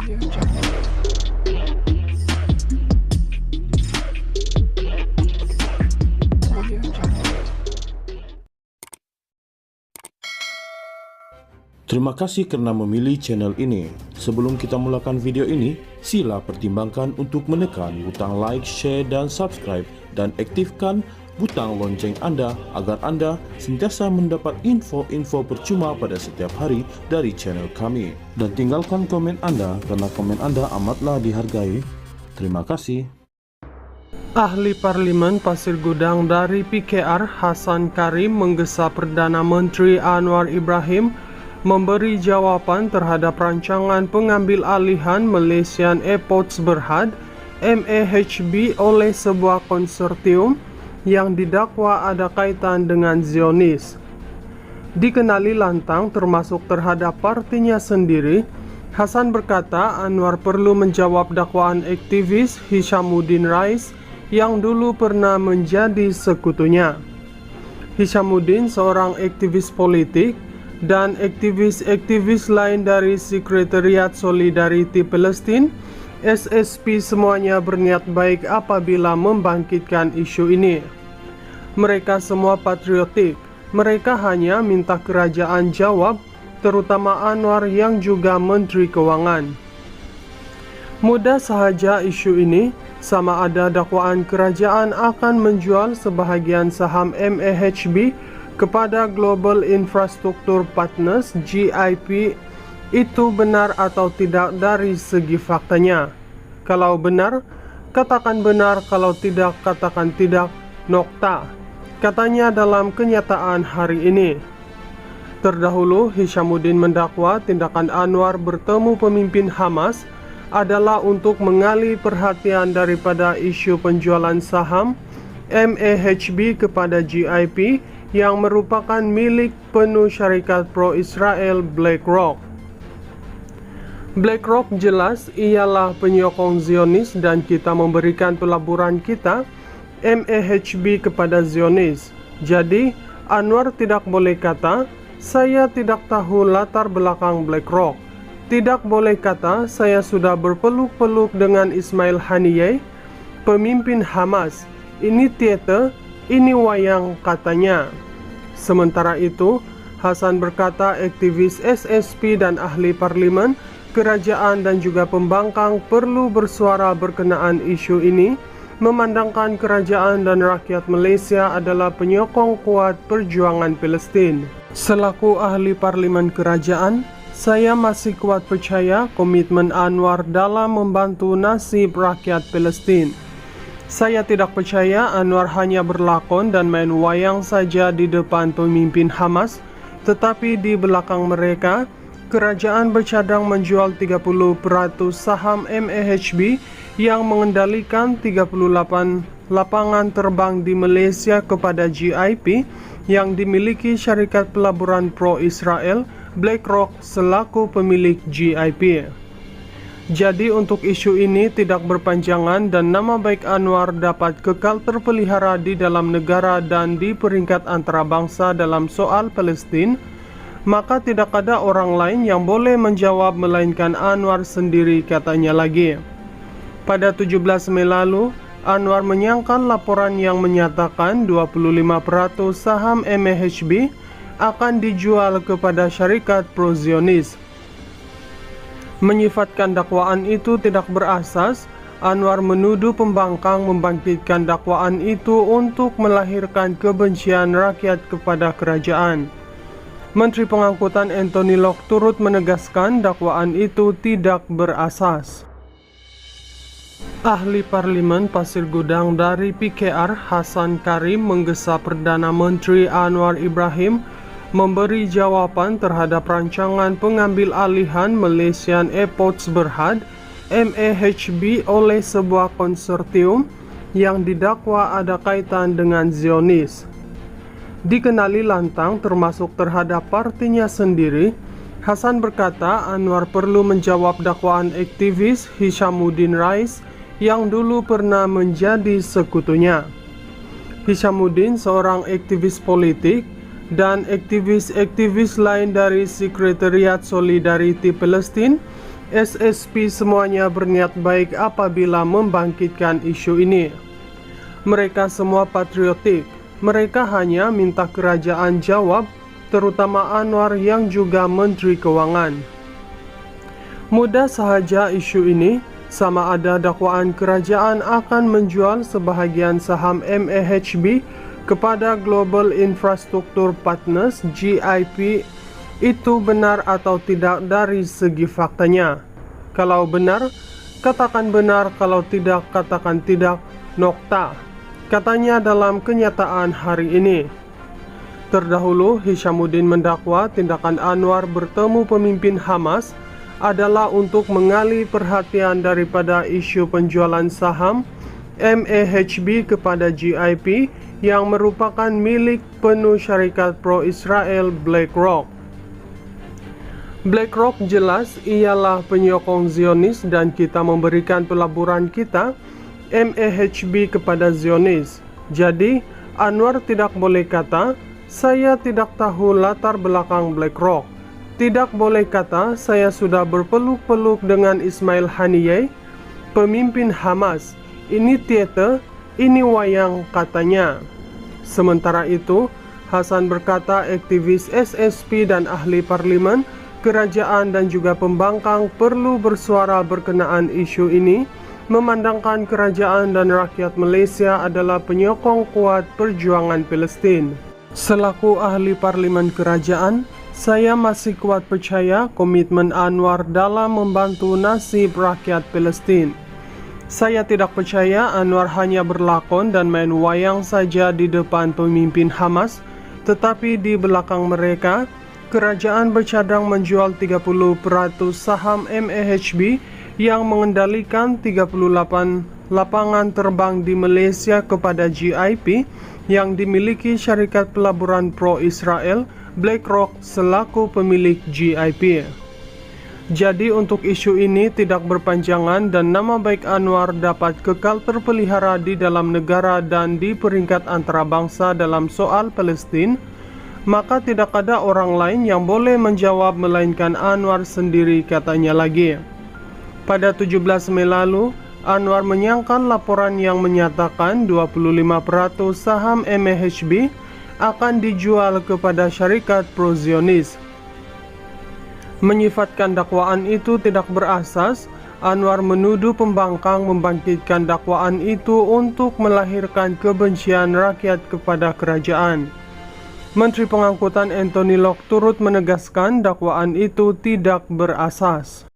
Terima kasih karena memilih channel ini. Sebelum kita mulakan video ini, sila pertimbangkan untuk menekan butang like, share, dan subscribe, dan aktifkan butang lonceng Anda agar Anda sentiasa mendapat info-info percuma pada setiap hari dari channel kami. Dan tinggalkan komen Anda karena komen Anda amatlah dihargai. Terima kasih. Ahli Parlemen Pasir Gudang dari PKR Hasan Karim menggesa Perdana Menteri Anwar Ibrahim memberi jawapan terhadap rancangan pengambil alihan Malaysian Airports Berhad MAHB oleh sebuah konsortium yang didakwa ada kaitan dengan Zionis. Dikenali lantang termasuk terhadap partinya sendiri, Hasan berkata Anwar perlu menjawab dakwaan aktivis Hishamuddin Rais yang dulu pernah menjadi sekutunya. Hishamuddin seorang aktivis politik dan aktivis-aktivis lain dari Sekretariat Solidariti Palestin SSP semuanya berniat baik apabila membangkitkan isu ini. Mereka semua patriotik. Mereka hanya minta kerajaan jawab, terutama Anwar yang juga Menteri Keuangan. Mudah sahaja isu ini, sama ada dakwaan kerajaan akan menjual sebahagian saham MAHB kepada Global Infrastructure Partners GIP itu benar atau tidak dari segi faktanya. Kalau benar, katakan benar, kalau tidak, katakan tidak, nokta. Katanya dalam kenyataan hari ini. Terdahulu, Hishamuddin mendakwa tindakan Anwar bertemu pemimpin Hamas adalah untuk mengalih perhatian daripada isu penjualan saham MAHB kepada GIP yang merupakan milik penuh syarikat pro-Israel BlackRock. BlackRock jelas ialah penyokong Zionis dan kita memberikan pelaburan kita MAHB kepada Zionis. Jadi, Anwar tidak boleh kata, saya tidak tahu latar belakang BlackRock. Tidak boleh kata, saya sudah berpeluk-peluk dengan Ismail Haniyeh, pemimpin Hamas. Ini teater, ini wayang, katanya. Sementara itu, Hasan berkata aktivis SSP dan ahli parlimen, kerajaan dan juga pembangkang perlu bersuara berkenaan isu ini, memandangkan kerajaan dan rakyat Malaysia adalah penyokong kuat perjuangan Palestin. Selaku ahli parlimen kerajaan, saya masih kuat percaya komitmen Anwar dalam membantu nasib rakyat Palestin. Saya tidak percaya Anwar hanya berlakon dan main wayang saja di depan pemimpin Hamas, tetapi di belakang mereka, kerajaan bercadang menjual 30% saham MAHB yang mengendalikan 38 lapangan terbang di Malaysia kepada GIP yang dimiliki syarikat pelaburan pro-Israel BlackRock selaku pemilik GIP. Jadi untuk isu ini tidak berpanjangan dan nama baik Anwar dapat kekal terpelihara di dalam negara dan di peringkat antarabangsa dalam soal Palestin, maka tidak ada orang lain yang boleh menjawab melainkan Anwar sendiri, katanya lagi. Pada 17 Mei lalu, Anwar menyangkal laporan yang menyatakan 25% saham MAHB akan dijual kepada syarikat pro-Zionis. Menyifatkan dakwaan itu tidak berasas, Anwar menuduh pembangkang membangkitkan dakwaan itu untuk melahirkan kebencian rakyat kepada kerajaan. Menteri Pengangkutan Anthony Locke turut menegaskan dakwaan itu tidak berasas. Ahli Parlimen Pasir Gudang dari PKR Hasan Karim menggesa Perdana Menteri Anwar Ibrahim memberi jawapan terhadap rancangan pengambil alihan Malaysian Airports Berhad MAHB oleh sebuah konsortium yang didakwa ada kaitan dengan Zionis. Dikenali lantang termasuk terhadap partinya sendiri, Hasan berkata Anwar perlu menjawab dakwaan aktivis Hishamuddin Rais yang dulu pernah menjadi sekutunya. Hishamuddin seorang aktivis politik dan aktivis-aktivis lain dari Sekretariat Solidariti Palestin SSP semuanya berniat baik apabila membangkitkan isu ini. Mereka semua patriotik. Mereka hanya minta kerajaan jawab, terutama Anwar yang juga Menteri Keuangan. Mudah sahaja isu ini, sama ada dakwaan kerajaan akan menjual sebahagian saham MAHB kepada Global Infrastructure Partners (GIP) itu benar atau tidak dari segi faktanya. Kalau benar, katakan benar, kalau tidak, katakan tidak, nokta. Katanya dalam kenyataan hari ini. Terdahulu, Hishamuddin mendakwa tindakan Anwar bertemu pemimpin Hamas adalah untuk mengalih perhatian daripada isu penjualan saham MAHB kepada GIP yang merupakan milik penuh syarikat pro-Israel BlackRock. BlackRock jelas ialah penyokong Zionis dan kita memberikan pelaburan kita MAHB kepada Zionis. Jadi, Anwar tidak boleh kata, saya tidak tahu latar belakang BlackRock. Tidak boleh kata, saya sudah berpeluk-peluk dengan Ismail Haniyeh, pemimpin Hamas. Ini teater, ini wayang, katanya. Sementara itu, Hasan berkata aktivis SSP dan ahli parlimen, kerajaan dan juga pembangkang perlu bersuara berkenaan isu ini, memandangkan kerajaan dan rakyat Malaysia adalah penyokong kuat perjuangan Palestin. Selaku ahli parlimen kerajaan, saya masih kuat percaya komitmen Anwar dalam membantu nasib rakyat Palestin. Saya tidak percaya Anwar hanya berlakon dan main wayang saja di depan pemimpin Hamas, tetapi di belakang mereka, kerajaan bercadang menjual 30% saham MAHB yang mengendalikan 38 lapangan terbang di Malaysia kepada GIP yang dimiliki syarikat pelaburan pro-Israel BlackRock selaku pemilik GIP. Jadi untuk isu ini tidak berpanjangan dan nama baik Anwar dapat kekal terpelihara di dalam negara dan di peringkat antarabangsa dalam soal Palestin, maka tidak ada orang lain yang boleh menjawab melainkan Anwar sendiri, katanya lagi. Pada 17 Mei lalu, Anwar menyangkal laporan yang menyatakan 25% saham MAHB akan dijual kepada syarikat pro-Zionis. Menyifatkan dakwaan itu tidak berasas, Anwar menuduh pembangkang membangkitkan dakwaan itu untuk melahirkan kebencian rakyat kepada kerajaan. Menteri Pengangkutan Anthony Locke turut menegaskan dakwaan itu tidak berasas.